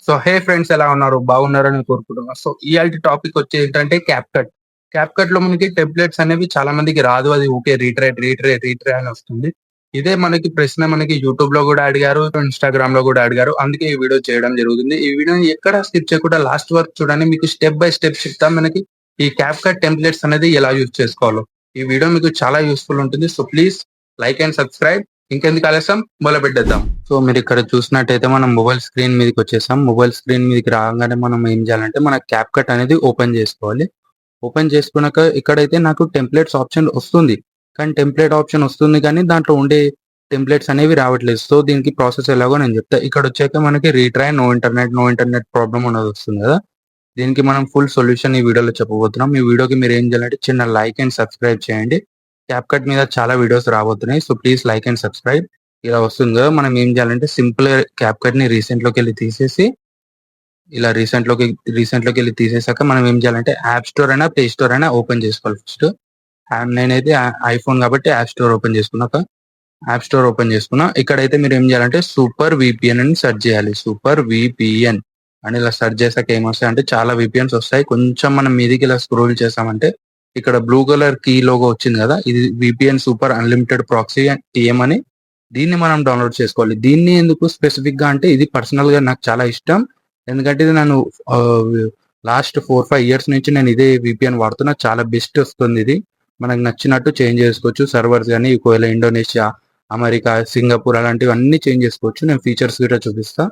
So hey friends, ఎలా ఉన్నారు? బాగున్నారని కోరుకుంటున్నా. సో ఇయాల్టి టాపిక్ వచ్చి ఏంటంటే క్యాప్‌కట్. క్యాప్‌కట్‌లో మనకి టెంప్లేట్స్ అనేవి చాలా మందికి రాదు. అది ఊకే రీట్రై అని వస్తుంది. ఇదే మనకి ప్రశ్న మనకి యూట్యూబ్‌లో గూడా అడిగారు, ఇన్‌స్టాగ్రామ్‌లో గూడా అడిగారు. అందుకే ఈ వీడియో చేయడం జరుగుతుంది. ఈ వీడియోని ఎక్కడ స్కిప్ చేయకుండా లాస్ట్ వరకు చూడండి. మీకు స్టెప్ బై స్టెప్ చెప్తా మనకి ఈ క్యాప్‌కట్ టెంప్లేట్స్ అనేది ఎలా యూజ్ చేసుకోవాలో. ఈ వీడియో మీకు చాలా యూజ్‌ఫుల్ ఉంటుంది. So please like and subscribe. ఇంకెందుకు ఆలస్యం, మొదలుపెట్టేద్దాం. సో మీరు ఇక్కడ చూసినట్టయితే మనం మొబైల్ స్క్రీన్ మీదకి వచ్చేసాం. మొబైల్ స్క్రీన్ మీదకి రాగానే మనం ఏం చేయాలంటే మన క్యాప్ కట్ అనేది ఓపెన్ చేసుకోవాలి. ఓపెన్ చేసుకున్నాక ఇక్కడైతే నాకు టెంప్లెట్స్ ఆప్షన్ వస్తుంది. కానీ టెంప్లెట్ ఆప్షన్ వస్తుంది కానీ దాంట్లో ఉండే టెంప్లెట్స్ అనేవి రావట్లేదు. సో దీనికి ప్రాసెస్ ఎలాగో నేను చెప్తా. ఇక్కడ వచ్చాక మనకి రీట్రై నో ఇంటర్నెట్ ప్రాబ్లమ్ అనేది వస్తుంది కదా. దీనికి మనం ఫుల్ సొల్యూషన్ ఈ వీడియోలో చెప్పబోతున్నాం. ఈ వీడియోకి మీరు ఏం చేయాలంటే చిన్న లైక్ అండ్ సబ్స్క్రైబ్ చేయండి. క్యాప్ కట్ మీద చాలా వీడియోస్ రాబోతున్నాయి. So please like and subscribe. ఇలా వస్తుంది కదా, మనం ఏం చేయాలంటే సింపుల్ క్యాప్ కట్ ని రీసెంట్ లోకి వెళ్ళి తీసేసి ఇలా రీసెంట్ లోకి వెళ్ళి తీసేసాక మనం ఏం చేయాలంటే యాప్ స్టోర్ అయినా ప్లే స్టోర్ అయినా ఓపెన్ చేసుకోవాలి ఫస్ట్. నేనైతే ఐఫోన్ కాబట్టి యాప్ స్టోర్ ఓపెన్ చేసుకున్నాక యాప్ స్టోర్ ఓపెన్ చేసుకున్నా. ఇక్కడైతే మీరు ఏం చేయాలంటే సూపర్ విపిఎన్ అని సెర్చ్ చేయాలి. సూపర్ విపిఎన్ అని ఇలా సెర్చ్ చేసాక ఏమొస్తాయి అంటే చాలా విపిఎన్స్ వస్తాయి. కొంచెం మనం మీదికి ఇలా స్క్రోల్ చేసామంటే ఇక్కడ బ్లూ కలర్ కీ లోగో వచ్చింది కదా, ఇది VPN super unlimited proxy TM అని. దీన్ని మనం డౌన్లోడ్ చేసుకోవాలి. దీన్ని ఎందుకు స్పెసిఫిక్ గా అంటే ఇది పర్సనల్ గా నాకు చాలా ఇష్టం. ఎందుకంటే ఇది నేను లాస్ట్ 4-5 ఇయర్స్ నుంచి నేను ఇదే విపిఎన్ వాడుతున్నా. చాలా బెస్ట్ వస్తుంది. ఇది మనకు నచ్చినట్టు చేంజ్ చేసుకోవచ్చు. సర్వర్స్ కానీ ఒకవేళ ఇండోనేషియా, అమెరికా, సింగపూర్ అలాంటివి అన్ని చేంజ్ చేసుకోవచ్చు. నేను ఫీచర్స్ కూడా చూపిస్తా.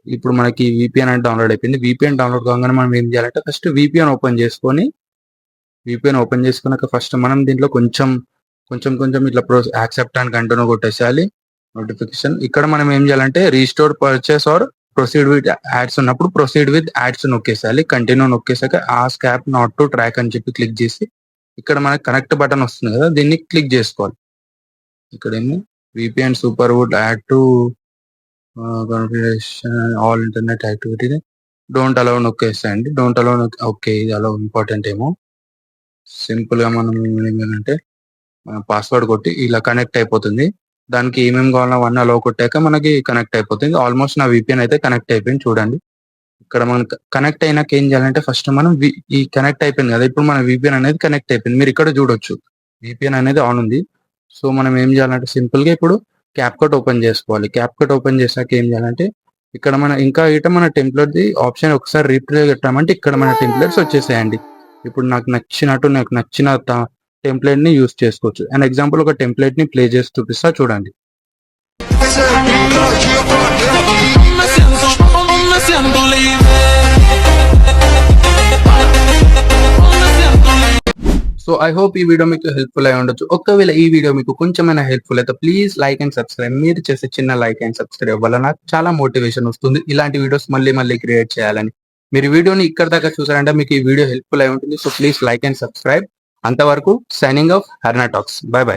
ఇప్పుడు మనకి విపిఎన్ అంటే డౌన్లోడ్ అయిపోయింది. విపిఎన్ డౌన్లోడ్ కాగానే మనం ఏం చేయాలంటే ఫస్ట్ విపిఎన్ ఓపెన్ చేసుకున్నాక ఫస్ట్ మనం దీంట్లో కొంచెం ఇట్లా యాక్సెప్ట్ అండ్ కంటిన్యూ కొట్టేసేయాలి. నోటిఫికేషన్ ఇక్కడ మనం ఏం చేయాలంటే restore purchase or proceed with ads ఉన్నప్పుడు ప్రొసీడ్ విత్ యాడ్స్ నొక్కేసేయాలి. కంటిన్యూ నొక్కేసాక ask app not to track అని చెప్పి క్లిక్ చేసి ఇక్కడ మనకి కనెక్ట్ బటన్ వస్తుంది కదా, దీన్ని క్లిక్ చేసుకోవాలి. ఇక్కడేమో VPN super would add to configuration all internet activity don't allow నొక్కేసేయండి. డోంట్ అలౌ ఓకే, ఇది అలౌ ఇంపార్టెంట్ ఏమో. సింపుల్ గా మనం ఏమంటే పాస్వర్డ్ కొట్టి ఇలా కనెక్ట్ అయిపోతుంది. దానికి ఏమేమి కావాలో అవన్నీ అలౌ కొట్టాక మనకి కనెక్ట్ అయిపోతుంది. ఆల్మోస్ట్ నా విపిఎన్ అయితే కనెక్ట్ అయిపోయింది. చూడండి ఇక్కడ మనకి కనెక్ట్ అయినాక ఏం చేయాలంటే ఫస్ట్ మనం ఈ కనెక్ట్ అయిపోయింది కదా, ఇప్పుడు మన విపిఎన్ అనేది కనెక్ట్ అయిపోయింది. మీరు ఇక్కడ చూడొచ్చు విపిఎన్ అనేది ఆన్ ఉంది. సో మనం ఏం చేయాలంటే సింపుల్ గా ఇప్పుడు క్యాప్ కట్ ఓపెన్ చేసుకోవాలి. క్యాప్ కట్ ఓపెన్ చేసాక ఏం చేయాలంటే ఇక్కడ మన టెంప్లెట్ ఆప్షన్ ఒకసారి రీప్లే పెట్టామంటే ఇక్కడ మన టెంప్లెట్స్ వచ్చేసాయండి. ఇప్పుడు నాకు నచ్చిన టెంప్లెట్ ని యూస్ చేసుకోవచ్చు. అండ్ ఎగ్జాంపుల్ ఒక టెంప్లెట్ ని ప్లే చేసి చూపిస్తా, చూడండి. సో ఐ హోప్ ఈ వీడియో మీకు హెల్ప్ఫుల్ అయి ఉండొచ్చు. ఒకవేళ ఈ వీడియో మీకు కొంచెమైనా హెల్ప్ఫుల్ అయితే ప్లీజ్ లైక్ అండ్ సబ్స్క్రైబ్. మీరు చేసే చిన్న లైక్ అండ్ సబ్స్క్రైబ్ వల్ల నాకు చాలా మోటివేషన్ వస్తుంది ఇలాంటి వీడియోస్ మళ్ళీ క్రియేట్ చేయాలని. మీరు వీడియోని ఇక్కడ దాకా చూసారంటే మీకు ఈ వీడియో హెల్ప్ఫుల్ అయి ఉంటుంది. So please like and subscribe. అంతవరకు signing off Harna talks. Bye by.